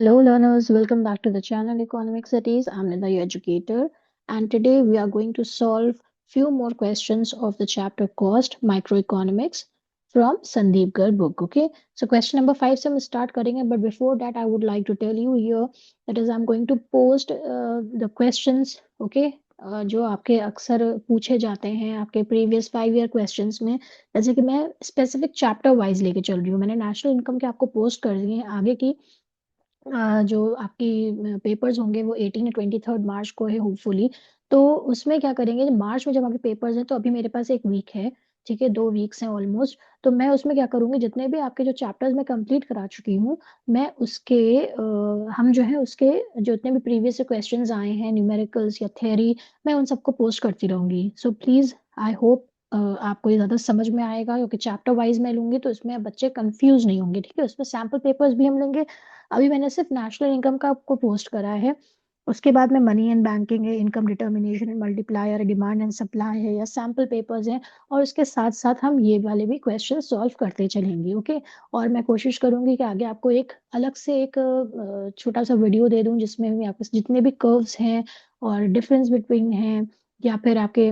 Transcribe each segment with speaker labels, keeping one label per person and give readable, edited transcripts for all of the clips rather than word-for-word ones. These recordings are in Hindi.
Speaker 1: Hello learners, welcome back to the channel Economic Studies. I'm Nida, your educator, and today we are going to solve few more questions of the chapter Cost Microeconomics from Sandeep Garg book. Okay, so question number 5 से हम start करेंगे, but before that I would like to tell you here that is I'm going to post the questions, okay, जो आपके अक्सर पूछे जाते हैं आपके प्रीवियस 5 ईयर क्वेश्चंस में, जैसे कि मैं स्पेसिफिक चैप्टर वाइज लेके चल रही हूँ। मैंने नेशनल इनकम के आपको पोस्ट कर दिए हैं आगे की जो आपकी पेपर्स होंगे वो 18 या 23 मार्च को है होपफुली। तो उसमें क्या करेंगे, मार्च में जब आपके पेपर्स हैं तो अभी मेरे पास 1 वीक है, ठीक है, 2 वीक्स हैं ऑलमोस्ट। तो मैं उसमें क्या करूंगी, जितने भी आपके जो चैप्टर्स मैं कंप्लीट करा चुकी हूँ, मैं उसके हम जो है उसके जितने भी प्रीवियस क्वेश्चंस आए हैं न्यूमेरिकल्स या थ्योरी, मैं उन सबको पोस्ट करती रहूंगी। सो प्लीज आई होप आपको ये ज्यादा समझ में आएगा, क्योंकि चैप्टर वाइज मैं लूंगी तो इसमें बच्चे कंफ्यूज नहीं होंगे, ठीक है। उसमें सैम्पल पेपर्स भी हम लेंगे। अभी मैंने सिर्फ नेशनल इनकम का आपको पोस्ट करा है, उसके बाद में मनी एंड बैंकिंग है, income determination and multiplier, demand and supply है, या सैम्पल पेपर्स हैं। और उसके साथ साथ हम ये वाले भी क्वेश्चन सॉल्व करते चलेंगे, ओके। और मैं कोशिश करूंगी कि आगे आपको एक अलग से एक छोटा सा वीडियो दे दूं जिसमें भी आपके जितने भी कर्व्स हैं और डिफरेंस बिटवीन हैं, या फिर आपके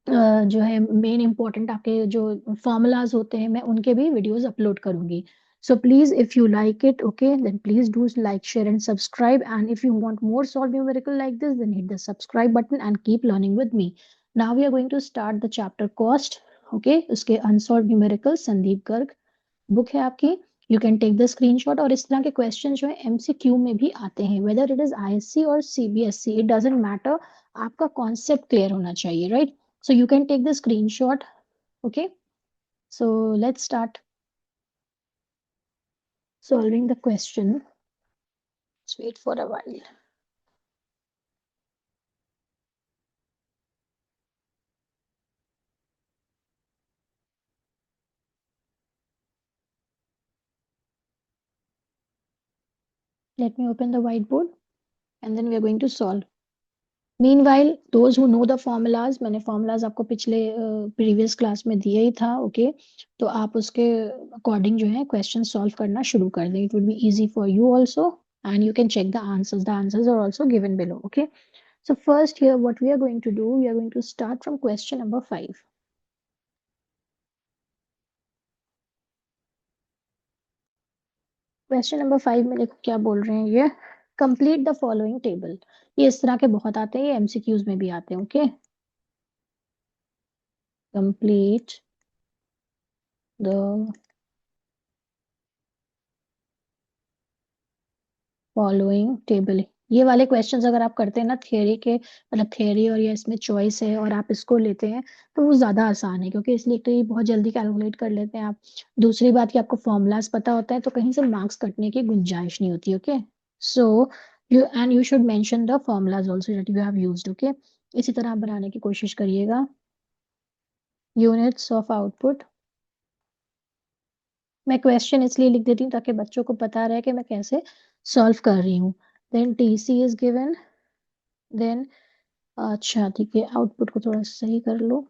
Speaker 1: जो है मेन इंपॉर्टेंट आपके जो फॉर्मूलाज होते हैं, मैं उनके भी वीडियोस अपलोड करूंगी। So please if you like it, okay, then please do like, share and subscribe, and if you want more solve numerical like this, then hit the subscribe button and keep learning with me. Now we are going to start the chapter cost, okay. उसके unsolved numerical Sandeep Garg book है आपकी। You can take the screenshot. और इस तरह के क्वेश्चन जो है एमसीक्यू में भी आते हैं, वेदर इट इज आईएससी और सीबीएसई, इट डजंट मैटर, आपका कॉन्सेप्ट क्लियर होना चाहिए, right. So you can take the screenshot. Okay. So let's start solving the question. Let's wait for a while. Let me open the whiteboard and then we are going to solve. Meanwhile, those who know the formulas, मैंने formulas आपको पिछले previous class में दिया ही था, okay? तो आप उसके according जो है question solve करना शुरू कर दें. It will be easy for you also, and you can check the answers. The answers are also given below, okay? So first here, what we are going to do, we are going to start from question number 5. Question number 5 में देखो क्या बोल रहे हैं ये, कंप्लीट द फॉलोइंग टेबल। ये इस तरह के बहुत आते हैं, ये एमसीक्यूज में भी आते हैं, okay. Complete the following table. ये वाले क्वेश्चंस अगर आप करते हैं ना थियरी के, मतलब थियरी और या इसमें चॉइस है और आप इसको लेते हैं तो वो ज्यादा आसान है, क्योंकि इसलिए तो ये बहुत जल्दी कैलकुलेट कर लेते हैं आप। दूसरी बात कि आपको फॉर्मूलाज पता होता है तो कहीं से मार्क्स कटने की गुंजाइश नहीं होती, okay. So you should mention the formulas also that you have used, okay. इसी तरह आप बनाने की कोशिश करिएगा। यूनिट्स ऑफ आउटपुट, मैं क्वेश्चन इसलिए लिख देती हूँ ताकि बच्चों को पता रहे कि मैं कैसे सॉल्व कर रही हूँ। Then TC is given, then अच्छा ठीक है, आउटपुट को थोड़ा सही कर लो।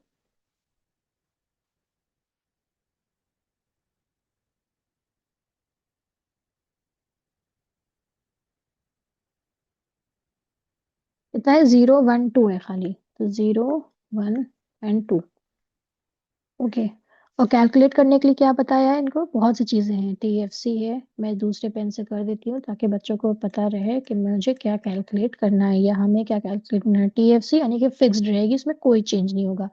Speaker 1: कितना है, 0 1 2 है खाली, तो 0 1 एंड 2, ओके। और कैलकुलेट करने के लिए क्या बताया है इनको, बहुत सी चीजें हैं, टीएफसी है, मैं दूसरे पेन से कर देती हूँ ताकि बच्चों को पता रहे कि मुझे क्या कैलकुलेट करना है या हमें क्या कैलकुलेट करना है। टीएफसी यानी कि फिक्स्ड रहेगी, इसमें कोई चेंज नहीं होगा।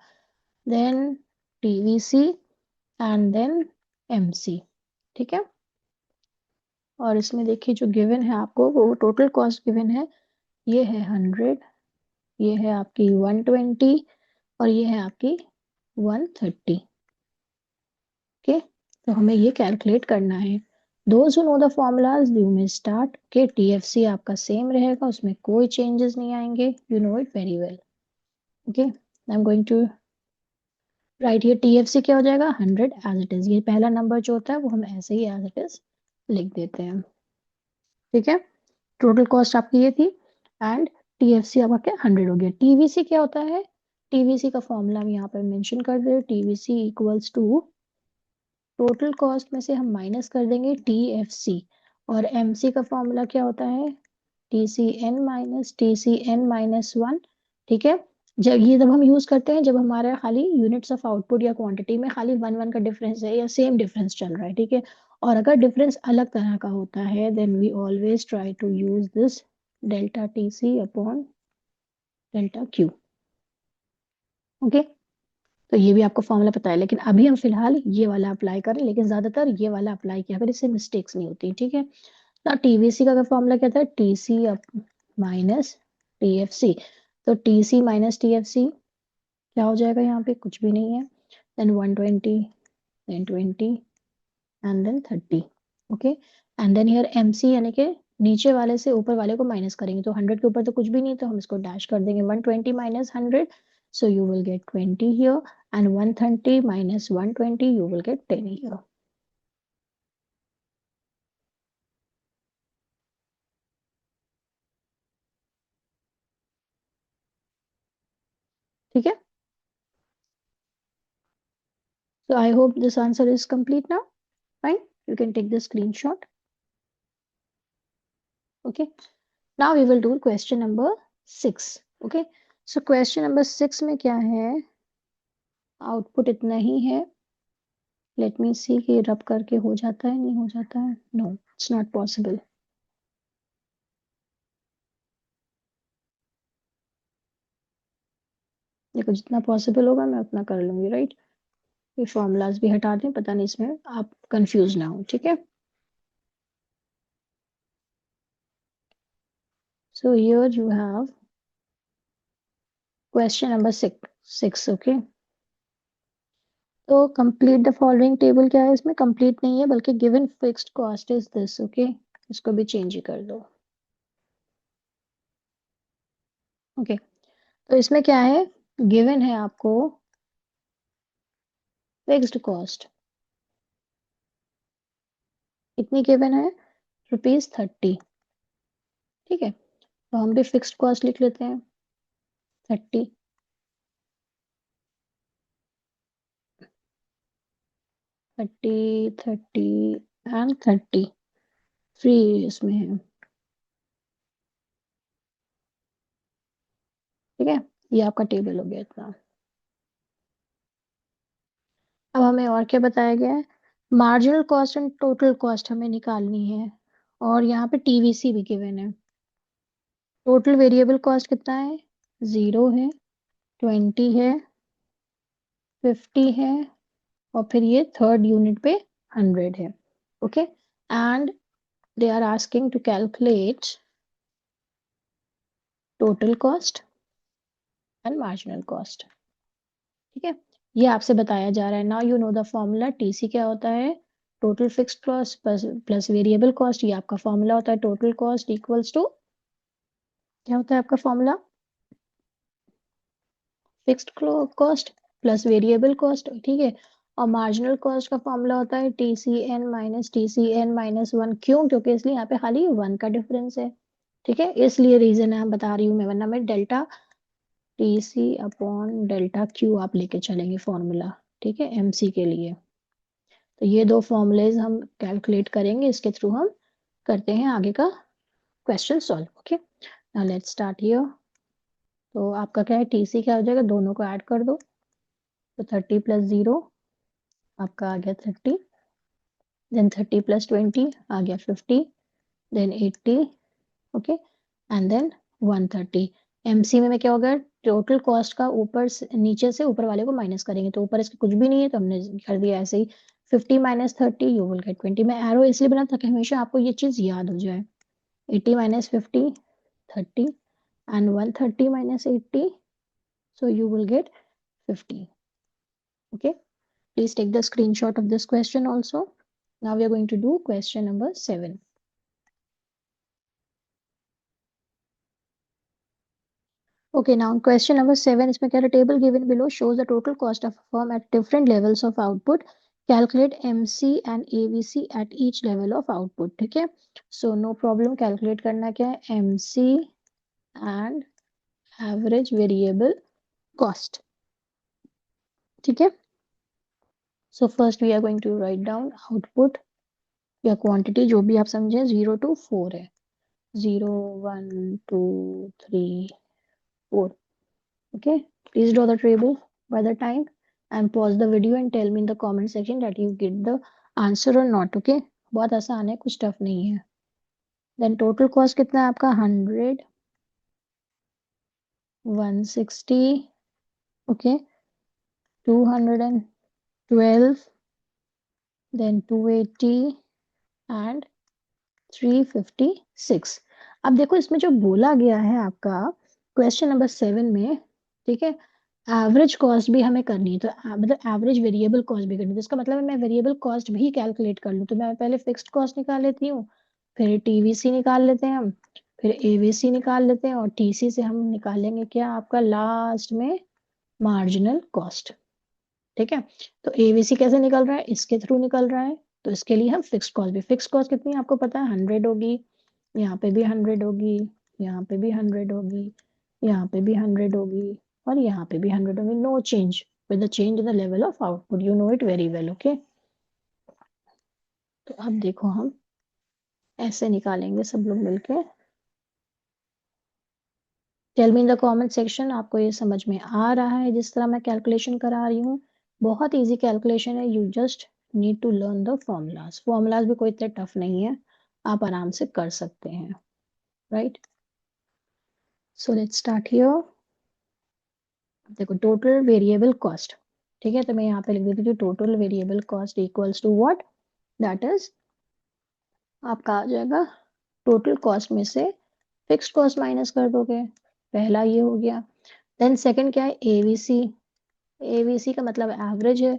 Speaker 1: Then TVC and then MC, ठीक है। और इसमें देखिए जो गिवन है आपको वो टोटल कॉस्ट गिवन है, ये है 100, ये है आपकी 120 और ये है आपकी 130, ओके। तो हमें ये कैलकुलेट करना है। Those who know the formulas you may start, के टीएफसी आपका सेम रहेगा, उसमें कोई चेंजेस नहीं आएंगे, you know it very well, okay. I am going to write here TFC क्या हो जाएगा, 100 एज इट इज। ये पहला नंबर जो होता है वो हम ऐसे ही एज इट इज लिख देते हैं, ठीक है। टोटल कॉस्ट आपकी ये थी एंड टीएफसी आपका क्या 100 हो गया। टीवीसी क्या होता है, टीवीसी का फॉर्मूला हम यहाँ पर मेंशन कर दे, TVC equals to total cost में से हम माइनस कर देंगे टीएफसी, और MC का फॉर्मूला क्या होता है, TCN-TCN-1। ठीक है, जब हम यूज करते हैं जब हमारा खाली यूनिट्स ऑफ आउटपुट या क्वांटिटी में खाली वन वन का डिफरेंस है या सेम डिफरेंस चल रहा है। ठीक है, और अगर डिफरेंस अलग तरह का होता है then we always try to use this delta TC upon delta Q। Okay, तो ये भी आपको फॉर्मूला पता है, लेकिन अभी हम फिलहाल ये वाला अप्लाई करें, लेकिन ज्यादातर ये वाला अप्लाई किया अगर इससे मिस्टेक्स नहीं होती। ठीक है, ना TVC का फॉर्मूला क्या था, TC माइनस TFC। तो TC माइनस TFC क्या हो जाएगा, यहाँ पे कुछ भी नहीं है, then 120, then 20 and then 30। Okay, and then here MC यानी कि नीचे वाले से ऊपर वाले को माइनस करेंगे, तो 100 के ऊपर तो कुछ भी नहीं, तो हम इसको डैश कर देंगे, 120 minus 100, so you will get 20 here, and 130 minus 120 you will get 10 here। ठीक है, so I hope this answer is complete now। Fine, you can take the screenshot। Okay, now we will do question number 6। Okay, so question number 6 में क्या है, आउटपुट इतना ही है। लेट मी सी कि रब करके हो जाता है नहीं हो जाता है, नो इट्स नॉट पॉसिबल। देखो जितना पॉसिबल होगा मैं उतना कर लूंगी, राइट। ये फॉर्मूलाज भी हटा दें, पता नहीं इसमें आप कंफ्यूज ना हो। ठीक है, so here you have question number 6। okay, तो कंप्लीट द फॉलोइंग टेबल क्या है, इसमें कंप्लीट नहीं है बल्कि given fixed cost is this. Okay, इसको भी चेंज ही कर दो। ओके, तो इसमें क्या है, गिवन है आपको फिक्स्ड कॉस्ट, कितनी गिवन है, ₹30। ठीक है, तो हम भी फिक्स्ड कॉस्ट लिख लेते हैं 30। 30, 30 एंड 30 फ्री इसमें है। ठीक है, ये आपका टेबल हो गया इतना। अब हमें और क्या बताया गया है, marginal cost and total cost हमें निकालनी है, और यहाँ पे TVC भी गिवन है। टोटल वेरिएबल कॉस्ट कितना है, 0 है, 20 है, 50 है, और फिर ये थर्ड यूनिट पे 100 है। Okay, and they are asking to calculate total cost and marginal cost. ठीक है, ये आपसे बताया जा रहा है। Now you know the formula, TC क्या होता है, total fixed cost plus variable cost. ये आपका फॉर्मूला होता है, टोटल कॉस्ट इक्वल्स टू क्या होता है आपका formula, fixed cost plus variable cost. ठीक है, और मार्जिनल कॉस्ट का फॉर्मूला होता है TCN-TCN-1। क्यों, क्योंकि इसलिए यहाँ पे खाली वन का डिफरेंस है। ठीक है, इसलिए रीजन है, हम बता रही हूँ मैं, वरना मैं delta TC upon delta Q आप लेके चलेंगे फॉर्मूला। ठीक है, MC के लिए। तो ये दो फॉर्मूलेज हम कैलकुलेट करेंगे, इसके थ्रू हम करते हैं आगे का question solve. Okay, now let's start here. तो आपका क्या है, TC क्या हो जाएगा, दोनों को ऐड कर दो, तो 30 प्लस 0 आपका आ गया 30, देन 30 प्लस 20 आ गया 50, then 80। Okay, and then 130। MC में क्या होगा, टोटल कॉस्ट का ऊपर नीचे से ऊपर वाले को माइनस करेंगे, तो ऊपर इसके कुछ भी नहीं है तो हमने कर दिया ऐसे ही, 50 माइनस 30 यू विल गेट 20। मैं एरो इसलिए बना ताकि हमेशा आपको ये चीज याद हो जाए, 80 minus 50 30, and 130 minus 80, so you will get 50। okay, please take the screenshot of this question also। now we are going to do question number 7। okay, now question number 7, इसमें क्या है, table given below shows the total cost of a firm at different levels of output, calculate MC and AVC at each level of output। ठीक है, so no problem, calculate करना क्या है, MC and average variable cost। ठीक है, so first we are going to write down output या क्वांटिटी जो भी आप समझे, 0 to 4 है। 0 1 2 3 4। Okay, please draw the table by the time and pause the video and tell me in the comment section that you get the answer or not. Okay, बहुत आसान है, कुछ टफ नहीं है। देन टोटल कॉस्ट कितना है आपका? 100, 160, ओके, 212, देन 280 एंड 356। अब देखो इसमें जो बोला गया है आपका क्वेश्चन नंबर 7 में, ठीक है, एवरेज कॉस्ट भी हमें करनी है, तो मतलब एवरेज वेरिएबल कॉस्ट भी करनी है, तो इसका मतलब है मैं वेरिएबल कॉस्ट भी कैलकुलेट कर लूँ, तो मैं पहले फिक्स्ड कॉस्ट निकाल लेती हूँ, फिर टीवीसी निकाल लेते हैं हम, फिर एवीसी निकाल लेते हैं, और टीसी से हम निकालेंगे क्या आपका लास्ट में? Marginal cost. ठीक है, तो एवीसी कैसे निकल रहा है? इसके थ्रू निकल रहा है, तो इसके लिए हम फिक्स्ड कॉस्ट भी, फिक्स्ड कॉस्ट कितनी है आपको पता है? 100 होगी, यहाँ पे भी 100 होगी, यहाँ पे भी 100 होगी, यहाँ पे भी 100 होगी, और यहाँ पे भी 100 होगी। No change with the change in the level of output, you know it very well. Okay, तो अब देखो हम ऐसे निकालेंगे सब लोग मिलके। Tell me in the comment section आपको ये समझ में आ रहा है जिस तरह मैं कैलकुलेशन करा रही हूँ? बहुत इजी कैलकुलेशन है, you just need to learn the formulas. Formulas भी कोई इतने टफ नहीं है, आप आराम से कर सकते हैं, right? So let's start here. देखो टोटल वेरिएबल कॉस्ट, ठीक है, तो मैं यहाँ पे लिख देती हूँ total variable cost equals to what? That is आपका आ जाएगा टोटल कॉस्ट में से फिक्स्ड कॉस्ट माइनस कर दोगे, पहला ये हो गया। देन सेकंड क्या है? एवीसी। एवीसी का मतलब एवरेज है,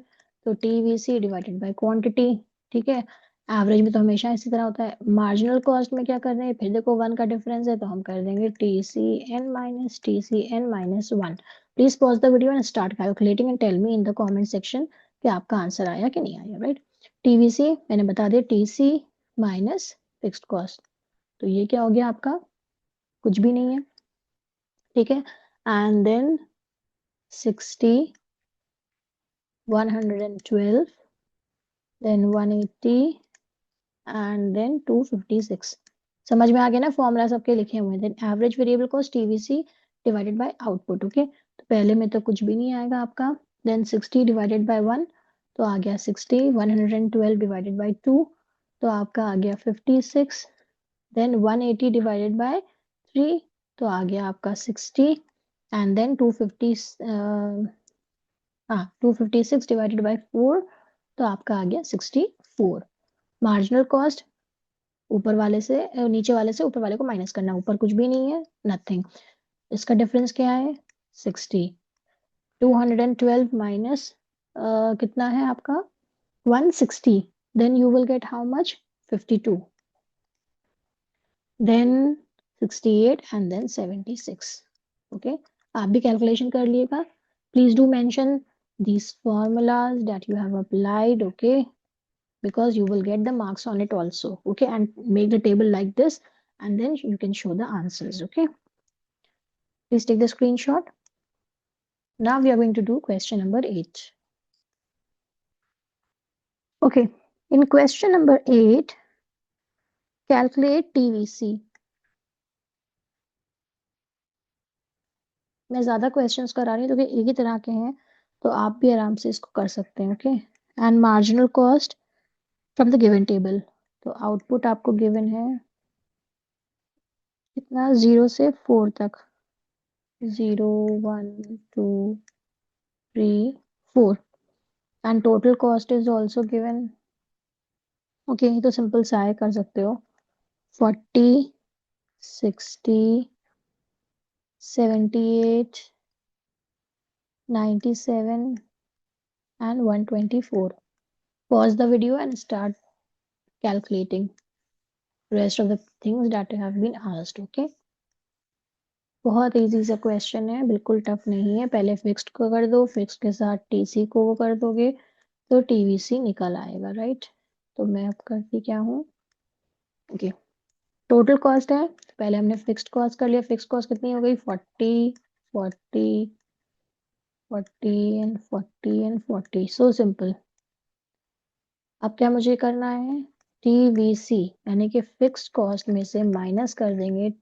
Speaker 1: तो टीवीसी डिवाइडेड बाय क्वांटिटी। ठीक है, एवरेज में तो हमेशा इसी तरह होता है। मार्जिनल कॉस्ट में क्या कर रहे हैं? फिर देखो 1 का डिफरेंस है, तो हम कर देंगे TCN-TCN-1। Please pause the video and start calculating and tell me in the comment section कि आपका आंसर आया कि नहीं आया, राइट? टीवीसी मैंने बता दिया, टीसी माइनस फिक्स्ड कॉस्ट, तो ये क्या हो गया आपका? कुछ भी नहीं है। ठीक है, and then 60, 112, then 180 and then 256। समझ में आ गया ना? फॉर्मूला सबके लिखे हुए हैं। Then average variable cost TVC divided by output. Okay, तो पहले में तो कुछ भी नहीं आएगा आपका। देन 60 डिवाइडेड बाय 1, तो आ गया 60। 112 डिवाइडेड बाय 2, तो आपका आ गया 56। देन 180 डिवाइडेड बाय 3, तो आ गया आपका 60। एंड देन 256 डिवाइडेड बाय 4, तो आपका आ गया 64। मार्जिनल कॉस्ट ऊपर वाले से नीचे वाले से ऊपर वाले को माइनस करना, ऊपर कुछ भी नहीं है, नथिंग। इसका डिफरेंस क्या है? 60। 212 माइनस कितना है आपका? 160। Then you will get how much? 52। Then 68 and then 76। Okay, आप भी कैलकुलेशन कर लिएगा। Please do mention these formulas that you have applied, okay, because you will get the marks on it also. Okay, and make the table like this, and then you can show the answers. Okay, please take the screenshot. Now we are going to do question number 8. Okay, in question number 8, calculate TVC. मैं ज्यादा क्वेश्चंस करा रही हूँ क्योंकि एक ही तरह के हैं, तो आप भी आराम से इसको कर सकते हैं। Okay, and marginal cost from the given table. तो आउटपुट आपको गिवन है कितना? 0 से 4 तक। 0 1 2 3 4, and total cost is also given. Okay, ये तो सिंपल सा है, कर सकते हो। 40, 60, 78, 97 and 124. Pause the video and start calculating rest of the things that have been asked. Okay, बहुत इजी सा क्वेश्चन है, बिल्कुल टफ नहीं है। पहले फिक्स्ड को कर दो, फिक्स्ड के साथ टीसी को वो कर दोगे, तो टीवीसी निकल आएगा, राइट? तो मैं अब करती क्या हूँ? ओके, टोटल कॉस्ट है, पहले हमने फिक्स्ड कॉस्ट कर लिया। फिक्स्ड कॉस्ट कितनी हो गई? 40, 40, 40 एंड 40 एंड 40। So simple. अब क्या मुझे करना है? टीवीसी यानी कि फिक्स्ड कॉस्ट में से माइनस कर देंगे,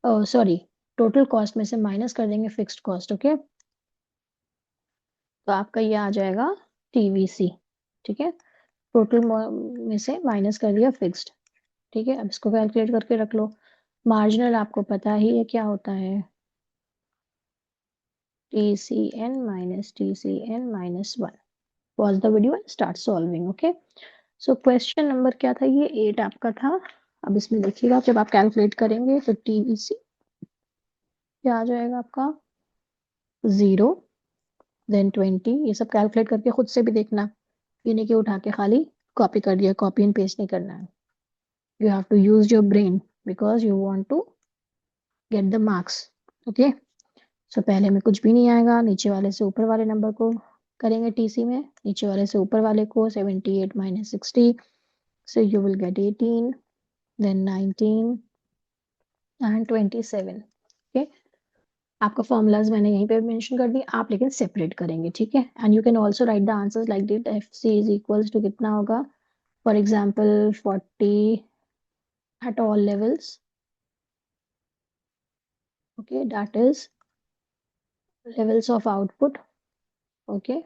Speaker 1: सॉरी, टोटल कॉस्ट में से माइनस कर देंगे फिक्स्ड कॉस्ट। ओके, तो आपका ये आ जाएगा टीवीसी। ठीक है, टोटल में से माइनस कर दिया फिक्स्ड। ठीक है, अब इसको कैलकुलेट करके रख लो। मार्जिनल आपको पता ही है क्या होता है, TCN - TCN-1। Pause the video and start solving. Okay, so question number क्या था, ये 8 आपका था। अब इसमें देखिएगा जब आप कैलकुलेट करेंगे तो टीवीसी क्या आ जाएगा आपका, 0, देन 20। ये सब कैलकुलेट करके खुद से भी देखना, ये नहीं कि उठा के खाली कॉपी कर दिया, कॉपी एंड पेस्ट नहीं करना है। You have to use your brain because you want to get the marks. Okay, so पहले में कुछ भी नहीं आएगा, नीचे वाले से ऊपर वाले नंबर को करेंगे टीसी में, नीचे वाले से ऊपर वाले को 78 - 60, so you will get 18, then 19 and 27। okay, आपका फॉर्मूलाज मैंने यहीं पे मेंशन कर दिए, आप लेकिन सेपरेट करेंगे। ठीक है, and you can also write the answers like this, F C is equals to कितना होगा, for example 40 at all levels। okay, that is levels of output। okay,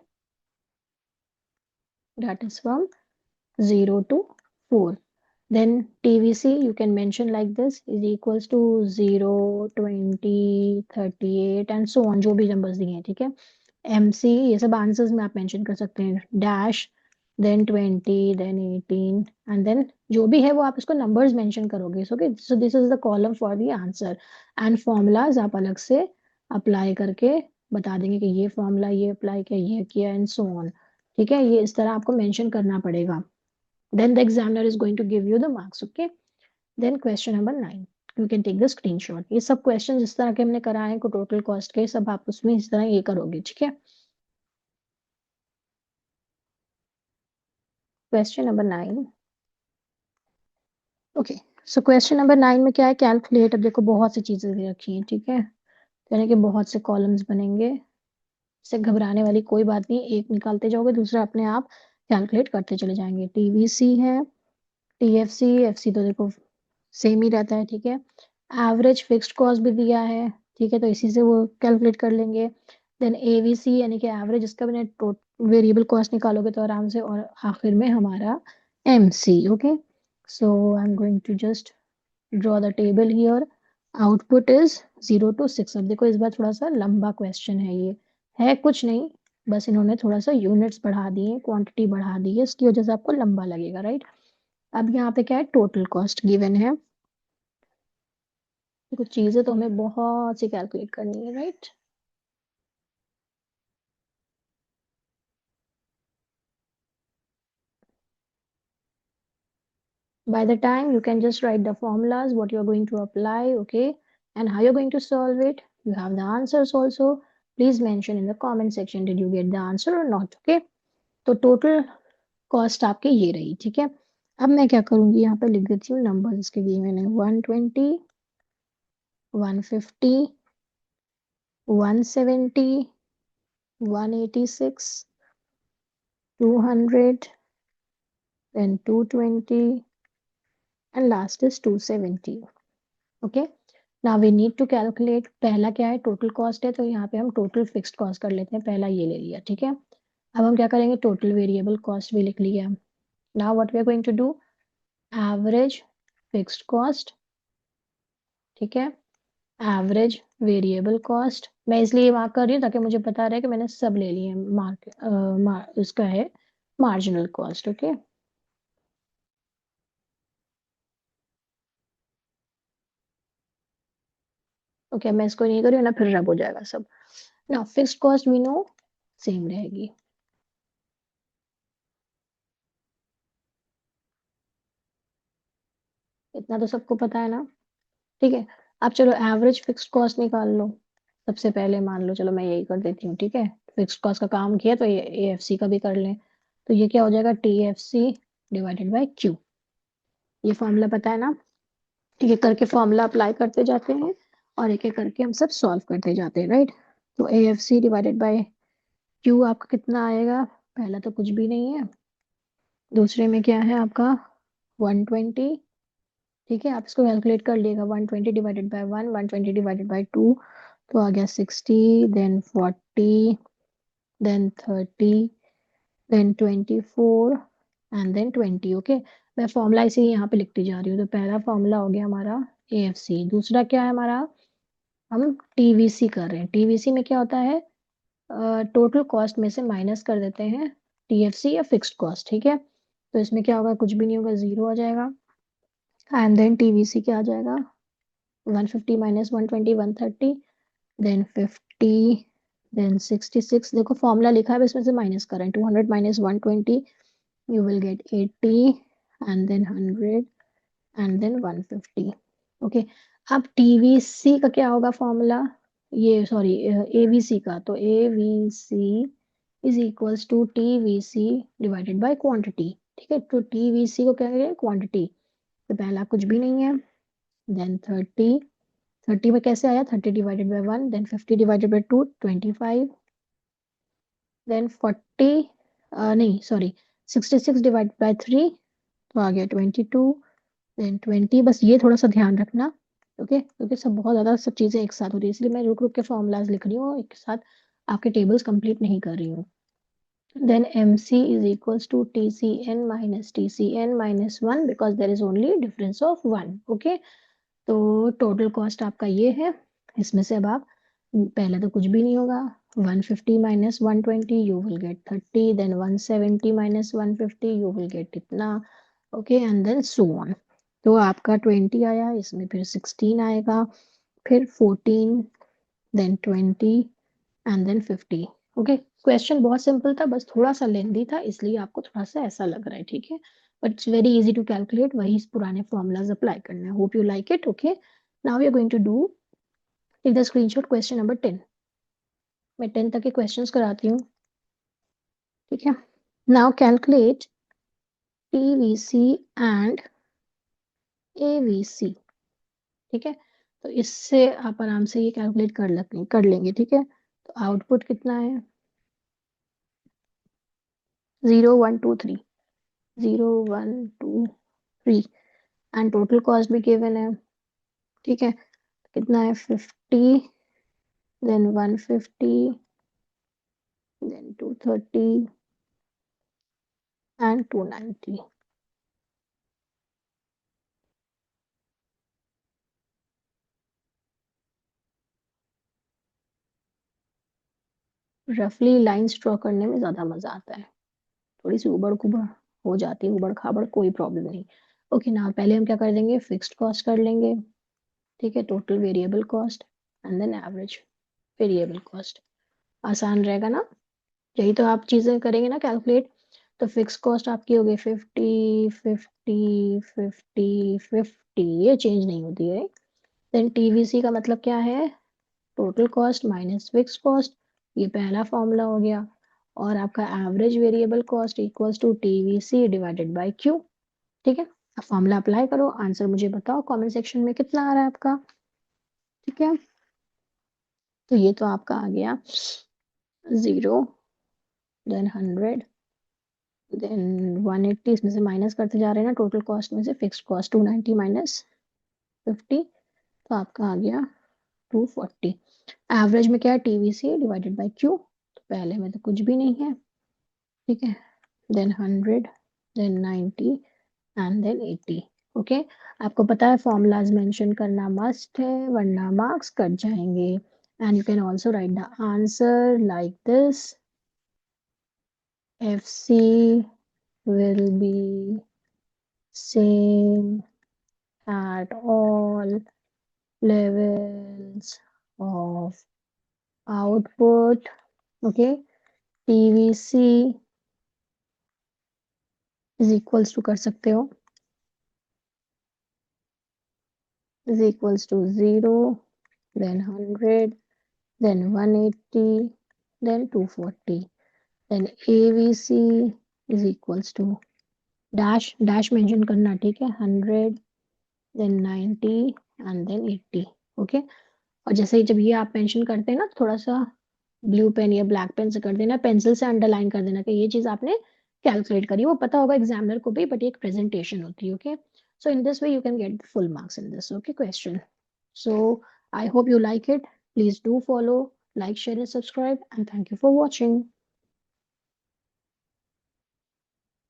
Speaker 1: that is from 0 to 4। then TVC you can mention like this is equals to 0, 20, 38 and so on, जो भी नंबर्स दिए हैं। ठीक है, MC ये सब आंसर्स में आप मेंशन कर सकते हैं, dash, then 20, then 18 and then जो भी है वो आप इसको नंबर्स मेंशन करोगे। Okay, so this is the column for the answer, and formulas आप अलग से अप्लाई करके बता देंगे कि ये फॉर्मूला ये अप्लाई किया, ये किया एंड सो ऑन। ठीक है, ये इस तरह आपको मेंशन करना पड़ेगा, then the examiner is going to give you the marks। okay, then question number 9, you can take the screenshot। ये सब क्वेश्चन जिस तरह के हमने कराए हैं टोटल कॉस्ट के, सब आप उसमें इस तरह ये करोगे। ठीक है, question number 9। Okay, so question number 9 में क्या है, कैलकुलेट। अब देखो बहुत सी चीजें दे रखी हैं। ठीक है, यानी कि बहुत से कॉलम्स बनेंगे, इससे घबराने वाली कोई बात नहीं, एक निकालते जाओगे दूसरा अपने आप कैलकुलेट करते चले जाएंगे। टीवीसी है, टीएफसी, एफसी तो देखो सेम ही रहता है। ठीक है, एवरेज फिक्स्ड कॉस्ट भी दिया है। ठीक है, तो इसी से वो कैलकुलेट कर लेंगे। देन एवीसी यानी कि एवरेज, इसका भी वेरिएबल कॉस्ट निकालोगे तो आराम से, और आखिर में हमारा MC. Okay, so I am going to just draw the table here. Output is 0 to 6। अब देखो इस बार थोड़ा सा लंबा क्वेश्चन है, ये है कुछ नहीं, बस इन्होंने थोड़ा सा यूनिट्स बढ़ा दिए, क्वांटिटी बढ़ा दी है, इसकी वजह से आपको लंबा लगेगा, राइट। अब यहाँ पे क्या है, टोटल कॉस्ट गिवन है, कुछ चीजें तो हमें बहुत सी कैलकुलेट करनी है, right. By the time you can just write the formulas, what you're going to apply, okay, and how you're going to solve it. You have the answers also. Please mention in the comment section, did you get the answer or not, okay। तो टोटल कॉस्ट आपके ये रही। ठीक है, अब मैं क्या करूंगी, यहाँ पे लिख देती हूँ नंबर इसके दिए मैंने, 120, 150, 170, 186, 200, then 220 and last is 270। Okay, now we need to calculate, पहला क्या है, टोटल कॉस्ट है, तो यहाँ पे हम टोटल फिक्स्ड कॉस्ट कर लेते हैं, पहला ये ले लिया। ठीक है, अब हम क्या करेंगे, टोटल वेरिएबल कॉस्ट भी लिख लिया। Now what we are going to do, average fixed cost. ठीक है, एवरेज वेरिएबल कॉस्ट, मैं इसलिए मार्क कर रही हूँ ताकि मुझे पता रहे कि मैंने सब ले लिए। उसका है मार्जिनल कॉस्ट। ओके, ओके, मैं इसको नहीं कर रही हूँ ना, फिर रब हो जाएगा सब। ना fixed cost we know same रहेगी। इतना तो सबको पता है ना। ठीक है, अब चलो एवरेज फिक्स्ड कॉस्ट निकाल लो। सबसे पहले मान लो, चलो मैं यही कर देती हूँ। ठीक है, फिक्स्ड कॉस्ट का काम किया तो ये एएफसी का भी कर लें, तो ये क्या हो जाएगा, टीएफसी डिवाइडेड बाय क्यू। ये फॉर्मूला पता है ना, एक एक करके फॉर्मूला अप्लाई करते जाते हैं और एक एक करके हम सब सॉल्व करते जाते हैं, राइट। तो एएफसी डिवाइडेड बाय क्यू आपका कितना आएगा, पहला तो कुछ भी नहीं है, दूसरे में क्या है आपका 120। ठीक है, आप इसको कैलकुलेट कर लिएगा। 120 डिवाइडेड बाय 1, 120 डिवाइडेड बाय 2, तो आ गया 60, then 40, then 30, then 24 and then 20। Okay, मैं फॉर्मूला इसे यहाँ पे लिखती जा रही हूँ। तो पहला फॉर्मूला हो गया हमारा AFC। दूसरा क्या है हमारा, हम टीवीसी कर रहे हैं। टीवीसी में क्या होता है, टोटल कॉस्ट में से माइनस कर देते हैं TFC या फिक्स्ड कॉस्ट। ठीक है, तो इसमें क्या होगा, कुछ भी नहीं होगा, जीरो आ जाएगा। एंड देन TVC क्या आ जाएगा, 150 माइनस 120, 130, देन 50, देन 66। देखो फॉर्मूला लिखा है, इसमें से माइनस कर रहे हैं। 200 minus 120, you will get 80, and then 100, and then 150। Okay, अब टीवीसी का क्या होगा फॉर्मूला, ये सॉरी एवीसी का, तो AVC is equals to TVC divided by quantity. ठीक है, तो टीवीसी को क्या करें, क्वांटिटी। तो पहला कुछ भी नहीं है, देन 30, 30 में कैसे आया, 30 divided by 1, then 50 divided by 2, 25, then 40, नहीं सॉरी, 66 डिवाइडेड बाय 3, तो आ गया 22, देन 20। बस ये थोड़ा सा ध्यान रखना, ओके, क्योंकि सब बहुत ज्यादा सब चीजें एक साथ होती है, इसलिए मैं रुक रुक के फॉर्मूलाज लिख रही हूँ एक साथ, आपके टेबल्स कंप्लीट नहीं कर रही हूँ। Then MC is equals to TCN minus TCN minus 1 because there is only difference of 1। Okay, तो टोटल कॉस्ट आपका ये है। इसमें से अब आप, पहले तो कुछ भी नहीं होगा, 150 minus 120 you will get 30, then 170 minus 150 you will get इतना। Okay, and then so on. तो आपका 20 आया, इसमें फिर 16 आएगा, फिर 14, then 20 and then 50। Okay, question बहुत सिंपल था, बस थोड़ा सा लेंदी था, इसलिए आपको थोड़ा सा ऐसा लग रहा है। ठीक है, but it's very easy to calculate, वही पुराने फॉर्मूलाज अप्लाई करना है। Hope you like it. Okay, now we are going to do, take the screenshot, question number 10। मैं 10 तक के क्वेश्चंस कराती हूँ। ठीक है, now calculate TVC and AVC। ठीक है, तो इससे आप आराम से ये कैलकुलेट कर लेंगे। ठीक है, तो आउटपुट कितना है, 0 1 2 3, 0 1 2 3, एंड टोटल कॉस्ट भी गिवन है। ठीक है, कितना है, 50, देन 150, देन 230 एंड 290। रफली लाइंस ड्रॉ करने में ज्यादा मजा आता है, थोड़ी सी उबड़ खुबड़ हो जाती है, उबड़ खाबड़ कोई प्रॉब्लम नहीं। ओके, ना पहले हम क्या कर देंगे, फिक्स्ड कॉस्ट कर लेंगे। ठीक है, total variable cost and then average variable cost. आसान रहेगा ना, यही तो आप चीजें करेंगे ना कैलकुलेट। तो फिक्स कॉस्ट आपकी हो गई 50 50 50 50, ये चेंज नहीं होती है। देन TVC का मतलब क्या है, total cost minus fix cost, ये पहला फॉर्मूला हो गया। और आपका average variable cost equals to TVC divided by Q। ठीक है, अब फॉर्मूला अप्लाई करो, आंसर मुझे बताओ कमेंट सेक्शन में कितना आ रहा है आपका। ठीक है, तो ये तो आपका आ गया 0, देन 100, देन 180, इसमें से माइनस करते जा रहे हैं ना, टोटल कॉस्ट में से फिक्स्ड कॉस्ट 290 माइनस 50, तो आपका आ गया 240। एवरेज में क्या है, TVC डिवाइडेड बाय Q, तो पहले में तो कुछ भी नहीं है। ठीक है, then 100, then 90 and then 80। Okay, आपको पता है फॉर्मूलाज मेंशन करना मस्ट है, वरना मार्क्स कट जाएंगे। And you can also write the answer like this, FC will be same at all levels of output। Okay, TVC is equals to कर सकते हो, is equals to 0, then 100, then 180, then 240, then AVC is equals to dash dash mention करना। ठीक है, 100, देन 90 एंड देन 80। ओके, और जैसे ही जब ये आप मेंशन करते हैं ना, थोड़ा सा ब्लू पेन या ब्लैक पेन से कर देना, पेंसिल से अंडरलाइन कर देना कि ये चीज आपने कैलकुलेट करिए, वो पता होगा एग्जामिनर को भी, बट एक प्रेजेंटेशन होती है, okay. So in this way you can get full marks in this, okay, question. So I hope you like it. Please do follow, like, share, and subscribe. And thank you for watching.